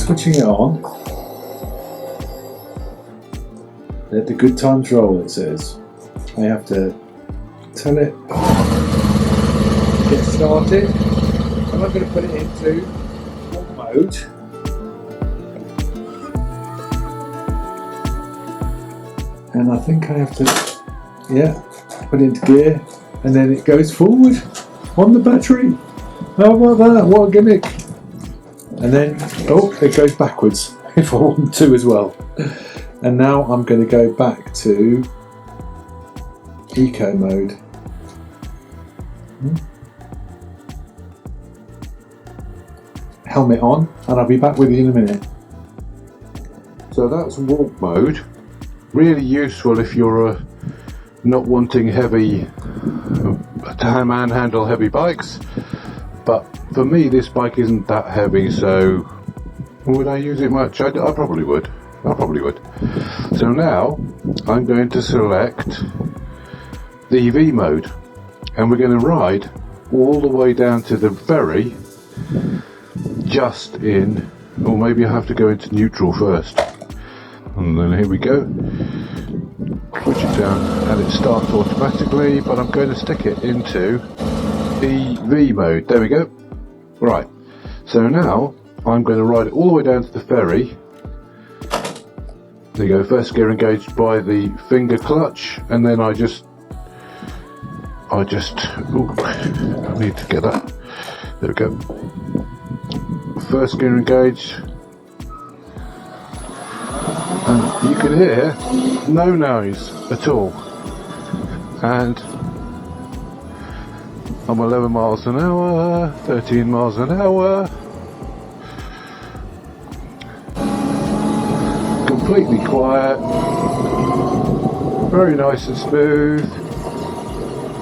switching it on. Let the good times roll, it says. I have to tell it, get started. And I'm going to put it into walk mode. And I think I have to, put it into gear. And then it goes forward on the battery. How about that? What a gimmick. And then, it goes backwards if I want to as well. And now I'm going to go back to eco mode. Helmet on, and I'll be back with you in a minute. So that's walk mode. Really useful if you're not wanting heavy to manhandle heavy bikes. But for me, this bike isn't that heavy, so would I use it much? I probably would. So now I'm going to select the EV mode, and we're going to ride all the way down to the ferry, just in, or maybe I have to go into neutral first. And then here we go. Switch it down and it starts automatically, but I'm going to stick it into EV mode. There we go. Right, so now I'm going to ride it all the way down to the ferry. There you go, first gear engaged by the finger clutch, and then I just I need to get that. There we go. First gear engaged. And you can hear no noise at all. And I'm 11 miles an hour, 13 miles an hour. Completely quiet. Very nice and smooth.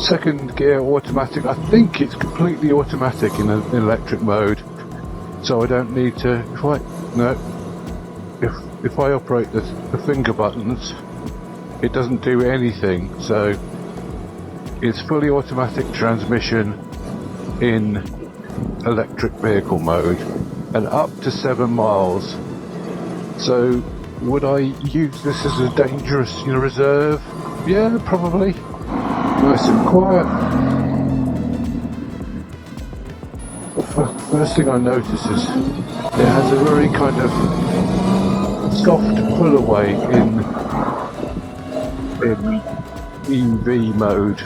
Second gear automatic. I think it's completely automatic in electric mode. So I don't need to quite, no. If I operate the finger buttons, it doesn't do anything. So it's fully automatic transmission in electric vehicle mode, and up to 7 miles. So would I use this as a dangerous, reserve? Yeah, probably. Nice and quiet. First thing I notice is it has a very kind of soft pull away in EV mode.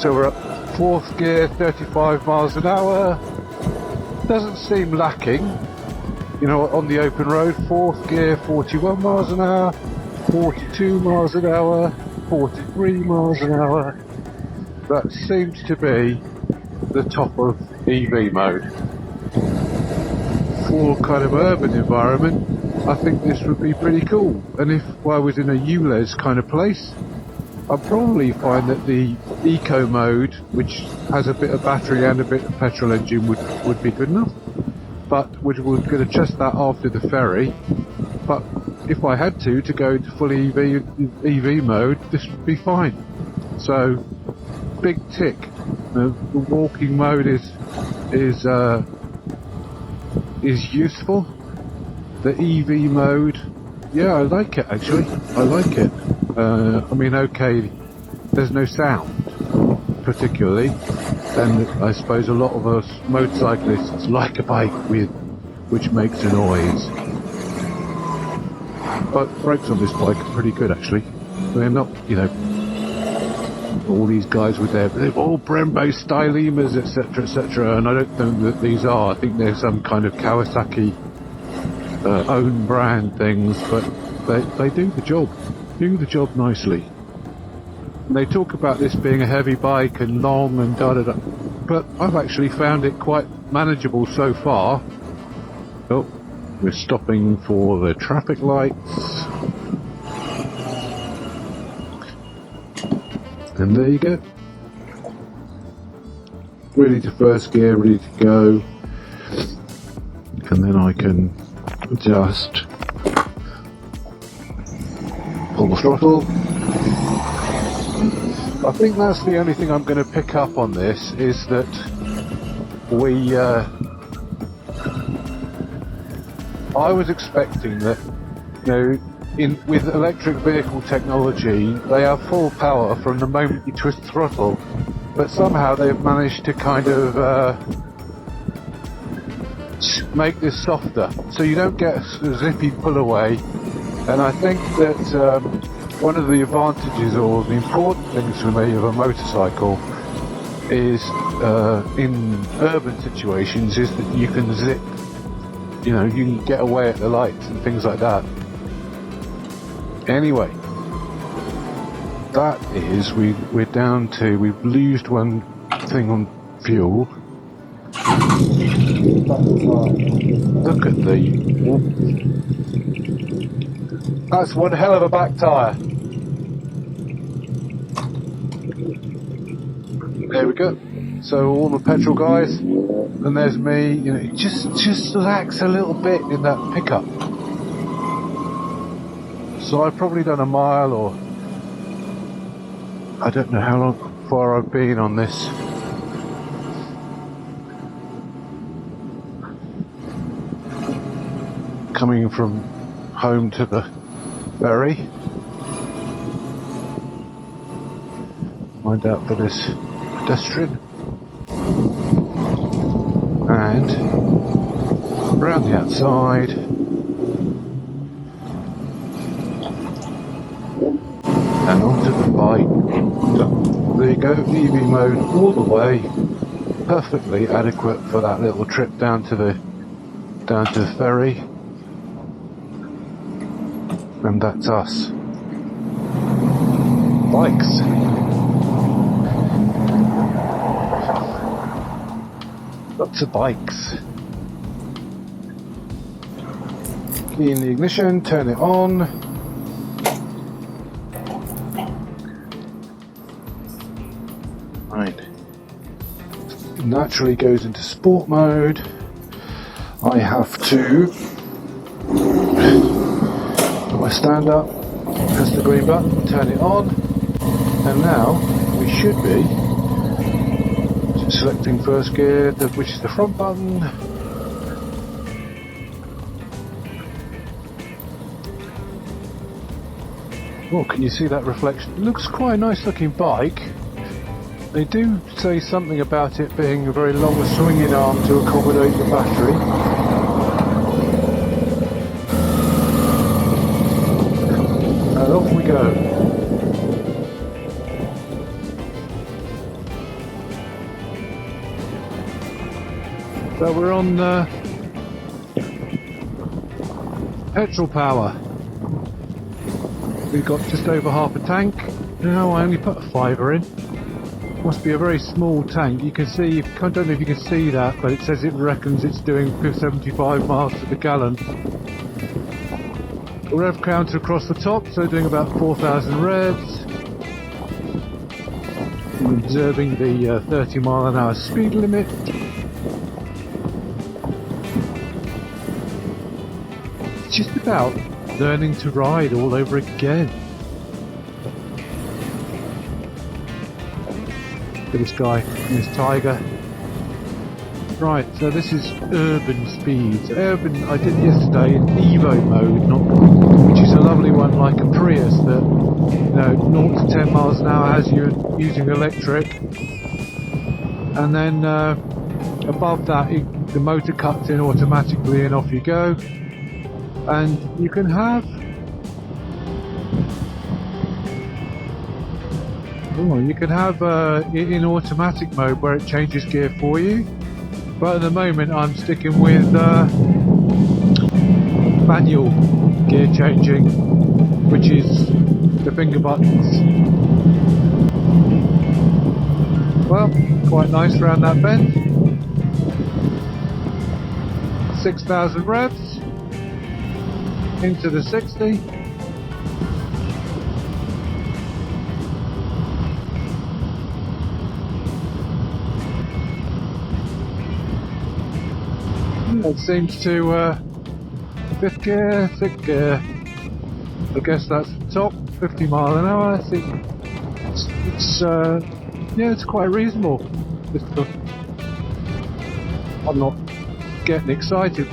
So we're up 4th gear, 35 miles an hour. Doesn't seem lacking, on the open road. 4th gear, 41 miles an hour, 42 miles an hour, 43 miles an hour. That seems to be the top of EV mode. For kind of urban environment, I think this would be pretty cool. And if I was in a ULEZ kind of place, I'd probably find that the eco mode, which has a bit of battery and a bit of petrol engine, would be good enough. But we're going to adjust that after the ferry. But if I had to go into full EV mode, this would be fine. So big tick. The walking mode is useful. The EV mode, yeah, I like it actually. I like it. Okay, there's no sound particularly, and I suppose a lot of us motorcyclists like a bike which makes a noise. But brakes on this bike are pretty good actually. They're not, all these guys with they're all Brembo Stylemas, etc., and I don't think that these are. I think they're some kind of Kawasaki own brand things, but they do the job nicely. And they talk about this being a heavy bike and long and da-da-da, but I've actually found it quite manageable so far. Oh, we're stopping for the traffic lights. And there you go. Ready to first gear, ready to go. And then I can just pull the throttle. I think that's the only thing I'm going to pick up on this, is that I was expecting that, with electric vehicle technology, they have full power from the moment you twist the throttle, but somehow they've managed to kind of make this softer, so you don't get a zippy pull away. And I think that one of the advantages, or the important things for me of a motorcycle, is in urban situations, is that you can zip. You can get away at the lights and things like that. Anyway, that is, we're down to, we've loosed one thing on fuel. Look at that's one hell of a back tyre. There we go. So all the petrol guys, and there's me. It just lacks a little bit in that pickup. So I've probably done a mile, or I don't know how far I've been on this. Coming from home to the ferry. Find out for this pedestrian. And around the outside. And onto the bike. There you go, EV mode all the way. Perfectly adequate for that little trip down to the ferry. And that's us. Bikes. Lots of bikes. Key in the ignition, turn it on. Right. Naturally goes into sport mode. I have to put my stand up, press the green button, turn it on, and now we should be selecting first gear, which is the front button. Oh, can you see that reflection? It looks quite a nice looking bike. They do say something about it being a very long swinging arm to accommodate the battery. And off we go. So we're on petrol power. We've got just over half a tank. Now I only put a fiver in. Must be a very small tank. You can see, I don't know if you can see that, but it says it reckons it's doing 75 miles to the gallon. Rev counter across the top, so doing about 4,000 revs. I'm observing the 30 mile an hour speed limit. It's just about learning to ride all over again. Look at this guy and this tiger. Right, so this is urban speeds. Urban, I did yesterday in Evo mode, which is a lovely one like a Prius that, 0 to 10 miles an hour has you using electric. And then above that, the motor cuts in automatically and off you go. And you can have in automatic mode where it changes gear for you, but at the moment I'm sticking with manual gear changing, which is the finger buttons. Well, quite nice around that bend. 6,000 revs into the 60. It seems to fifth gear, sixth gear. I guess that's the top, 50 mile an hour. I think it's quite reasonable. I'm not getting excited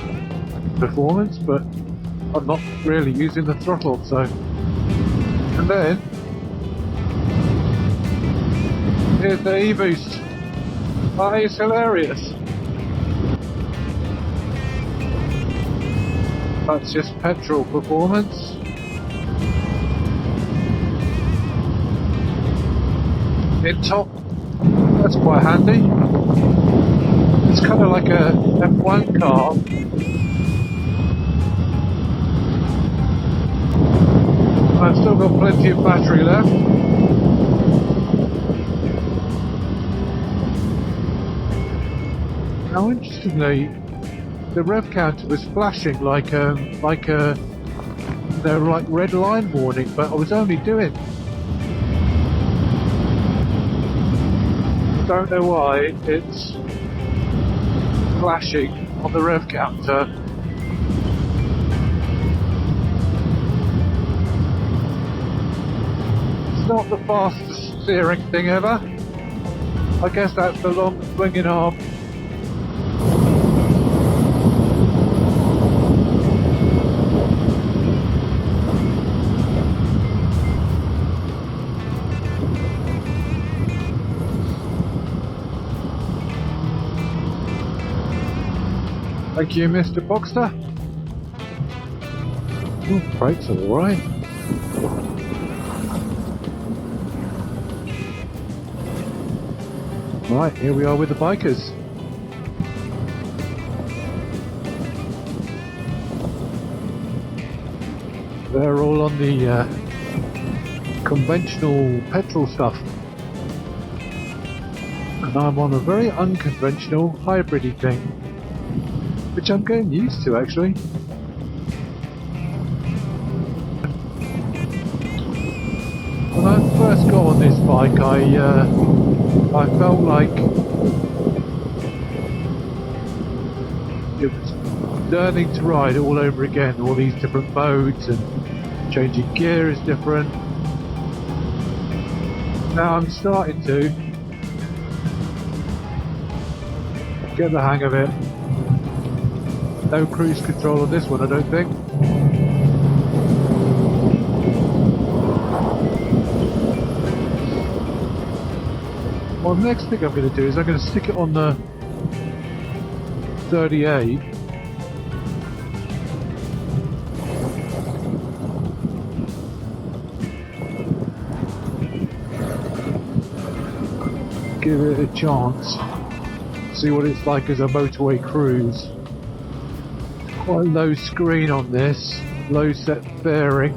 performance, but I'm not really using the throttle, so. And then here's the e-boost. That is hilarious. That's just petrol performance. In top, that's quite handy. It's kind of like a F1 car. I've still got plenty of battery left. Now, interestingly, the rev counter was flashing like a red line warning, but I was only doing. Don't know why it's flashing on the rev counter. It's not the fastest steering thing ever. I guess that's the long swinging arm. Thank you, Mr. Boxster. Oh, brakes are alright. Right, here we are with the bikers. They're all on the conventional petrol stuff. And I'm on a very unconventional hybrid-y thing, which I'm getting used to actually. When I first got on this bike, I felt like it was learning to ride all over again, all these different modes, and changing gear is different. Now I'm starting to get the hang of it. No cruise control on this one, I don't think. Well, the next thing I'm going to do is I'm going to stick it on the 38. Give it a chance. See what it's like as a motorway cruise. Quite low screen on this, low set fairing.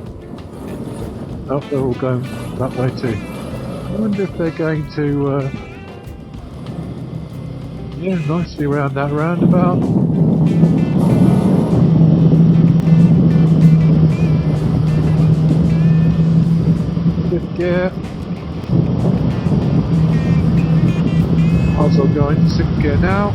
Oh, they're all going that way too. I wonder if they're going to, yeah, nicely around that roundabout. Fifth gear. Also going to sixth gear now.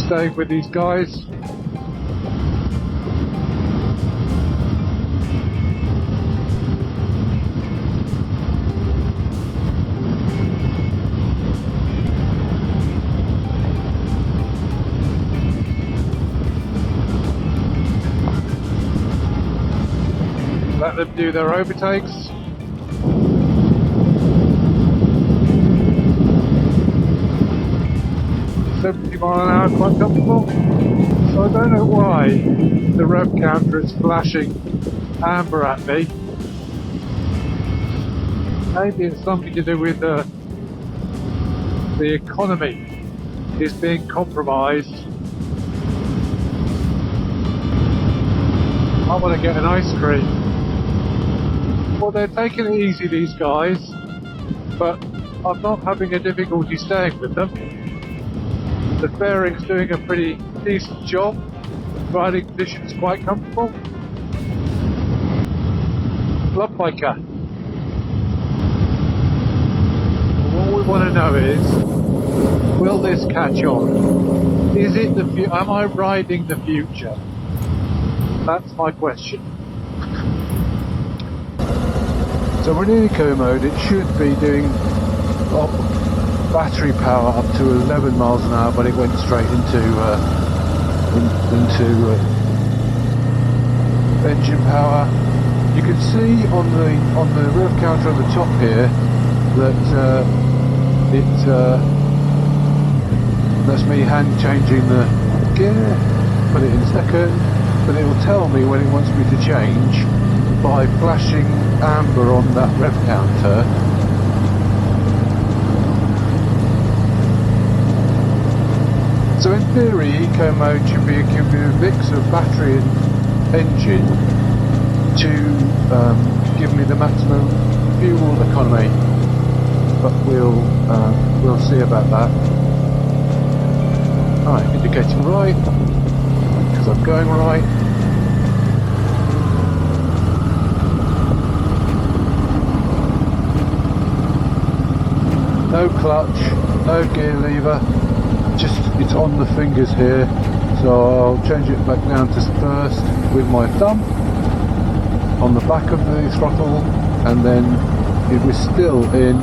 Stay with these guys. Let them do their overtakes. Mile an hour, quite comfortable. So I don't know why the rev counter is flashing amber at me. Maybe it's something to do with the economy is being compromised. I want to get an ice cream. Well, they're taking it easy, these guys, but I'm not having a difficulty staying with them. The fairing's doing a pretty decent job. Riding position is quite comfortable. Love biker. What we want to know is, will this catch on? Is it am I riding the future? That's my question. So we're in eco mode. It should be doing battery power up to 11 miles an hour, but it went straight into engine power. You can see on the rev counter on the top here that that's me hand changing the gear, put it in second, but it will tell me when it wants me to change by flashing amber on that rev counter. So in theory, eco mode should be a mix of battery and engine to give me the maximum fuel economy, but we'll see about that. Alright, indicating right, because I'm going right. No clutch, no gear lever, just it's on the fingers here, so I'll change it back down to first with my thumb on the back of the throttle, and then it was still in.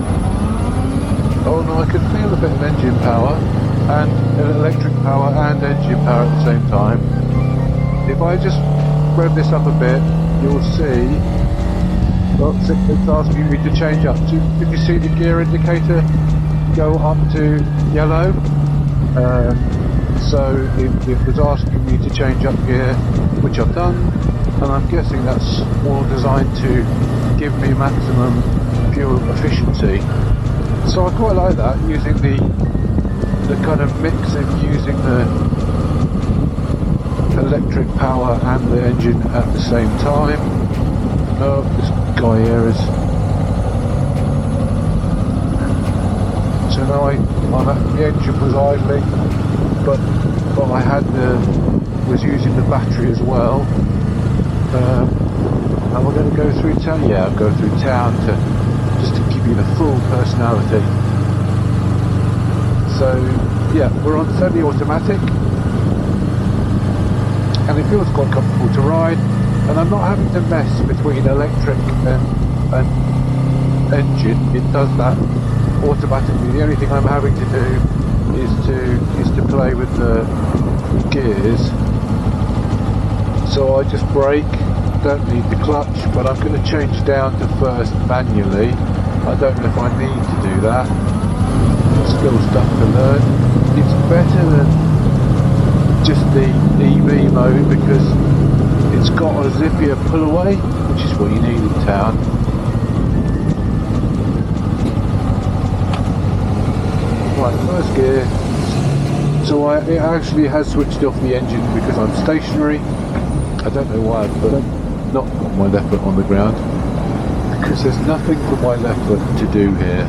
Oh no, I could feel a bit of engine power and electric power and engine power at the same time. If I just rev this up a bit, you'll see, well, it's asking me to change up. Did you see the gear indicator go up to yellow? So it was asking me to change up gear, which I've done, and I'm guessing that's all designed to give me maximum fuel efficiency. So I quite like that, using the kind of mix of using the electric power and the engine at the same time. Oh, this guy here is. So now the engine was idling, but I was using the battery as well. And we're going to go through town. Yeah, I'll go through town just to give you the full personality. So yeah, we're on semi-automatic, and it feels quite comfortable to ride. And I'm not having to mess between electric and engine. It does that automatically. The only thing I'm having to do is to play with the gears. So I just brake, don't need the clutch, but I'm going to change down to first manually. I don't know if I need to do that. Still stuff to learn. It's better than just the EV mode because it's got a zippier pull away, which is what you need in town. Right, first gear. So it actually has switched off the engine because I'm stationary. I don't know why I've not got my left foot on the ground, because there's nothing for my left foot to do here.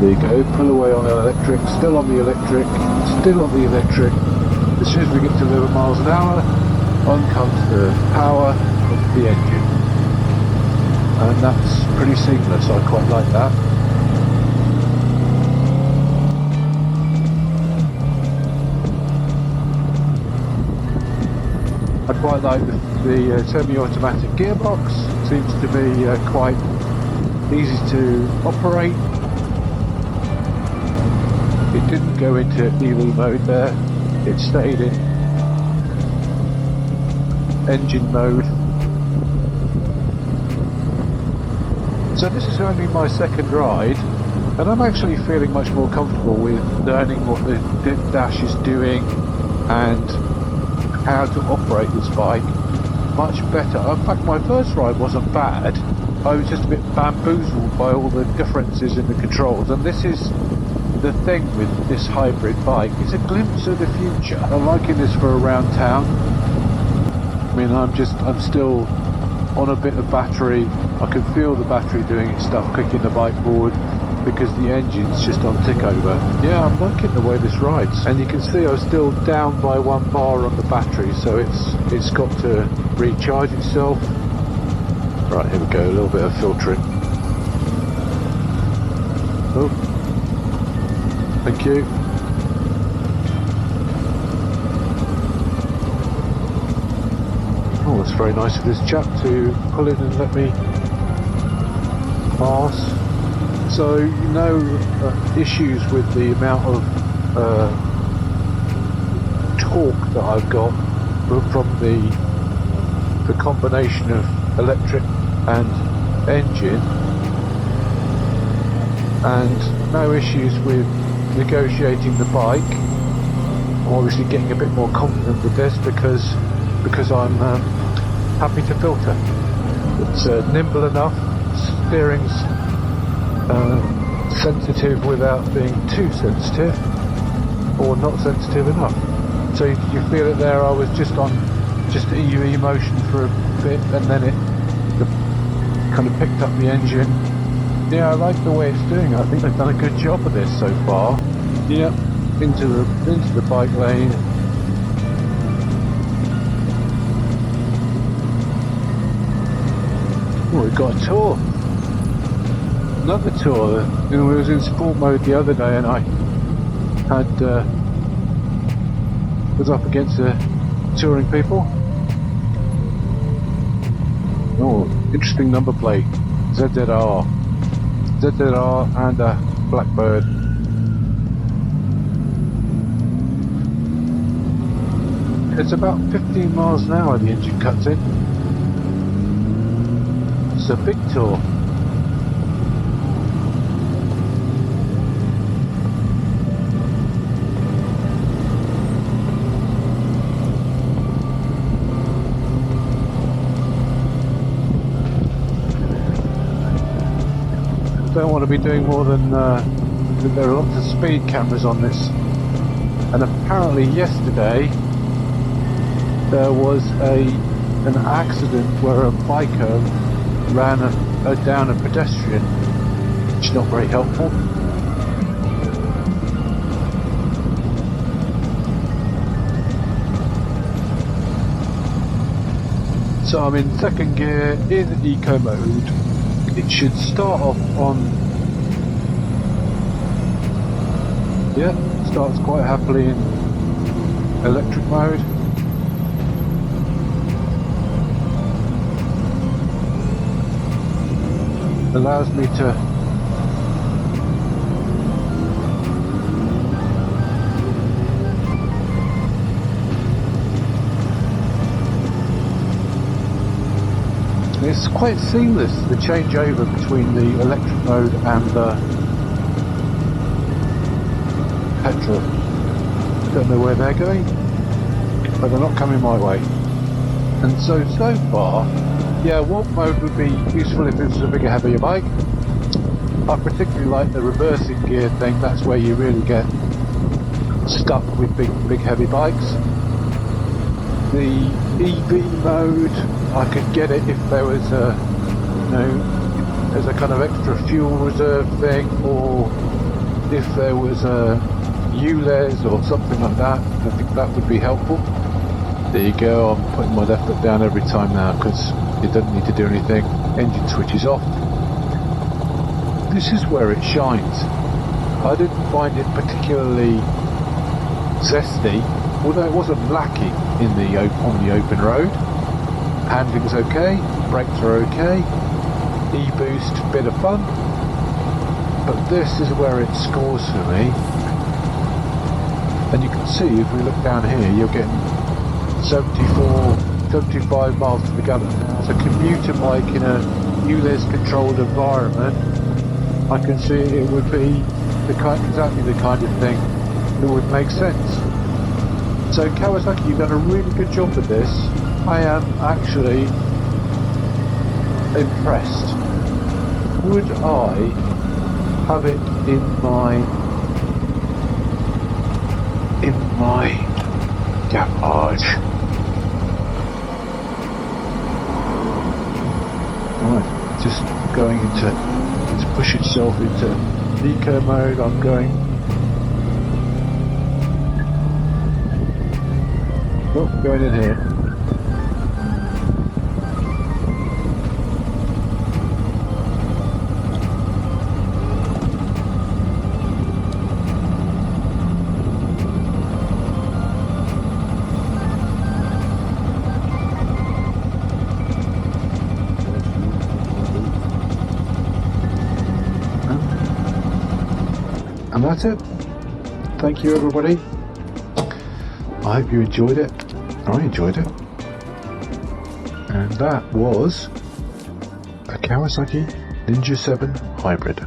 There you go, pull away on the electric, still on the electric, still on the electric. As soon as we get to 11 miles an hour, on comes the power of the engine. And that's pretty seamless, I quite like that. I quite like the semi-automatic gearbox. Seems to be quite easy to operate. It didn't go into EV mode there. It stayed in engine mode. So this is only my second ride, and I'm actually feeling much more comfortable with learning what the dash is doing and how to operate this bike. Much better. In fact, my first ride wasn't bad. I was just a bit bamboozled by all the differences in the controls, and this is the thing with this hybrid bike. It's a glimpse of the future. I'm liking this for around town. I mean, I'm still on a bit of battery. I can feel the battery doing its stuff, kicking the bike forward, because the engine's just on tick over. Yeah, I'm liking the way this rides. And you can see I'm still down by 1 bar on the battery, so it's got to recharge itself. Right, here we go, a little bit of filtering. Oh, thank you. Oh, That's very nice of this chap to pull in and let me pass. So issues with the amount of torque that I've got from the combination of electric and engine, and no issues with negotiating the bike. I'm obviously getting a bit more confident with this because I'm happy to filter. It's nimble enough, steering's sensitive without being too sensitive or not sensitive enough. So you feel it there. I was just on EV motion for a bit, and then it kind of picked up the engine. Yeah, I like the way it's doing it. I think they've done a good job of this so far. Yeah, into the bike lane. Oh, we've got a tour. Another tour. I was in sport mode the other day, and I had was up against touring people. Oh, interesting number plate. ZZR and a Blackbird. It's about 15 miles an hour the engine cuts in. It's a big tour. Don't want to be doing more than there are lots of speed cameras on this, and apparently yesterday there was an accident where a biker ran down a pedestrian, which is not very helpful. So I'm in second gear in eco mode. It should start off on, starts quite happily in electric mode. Allows me to it's quite seamless, the changeover between the electric mode and the petrol. Don't know where they're going, but they're not coming my way. And so far, yeah, walk mode would be useful if it was a bigger, heavier bike. I particularly like the reversing gear thing. That's where you really get stuck with big heavy bikes. The EV mode, I could get it if there was there's a kind of extra fuel reserve thing, or if there was a ULEZ or something like that. I think that would be helpful. There you go, I'm putting my left foot down every time now because you don't need to do anything. Engine switches off. This is where it shines. I didn't find it particularly zesty, although it wasn't lacking on the open road. Handling's okay, brakes are okay, e-boost, bit of fun, but this is where it scores for me. And you can see if we look down here, you're getting 75 miles to the gallon. It's a commuter bike in a ULEZ controlled environment. I can see it would be exactly the kind of thing that would make sense. So Kawasaki, you've done a really good job with this. I am actually impressed. Would I have it in my garage? Right, just going to push itself into eco mode. I'm going. Oh, going in here. And that's it. Thank you, everybody. I hope you enjoyed it. I enjoyed it. And that was a Kawasaki Ninja 7 Hybrid.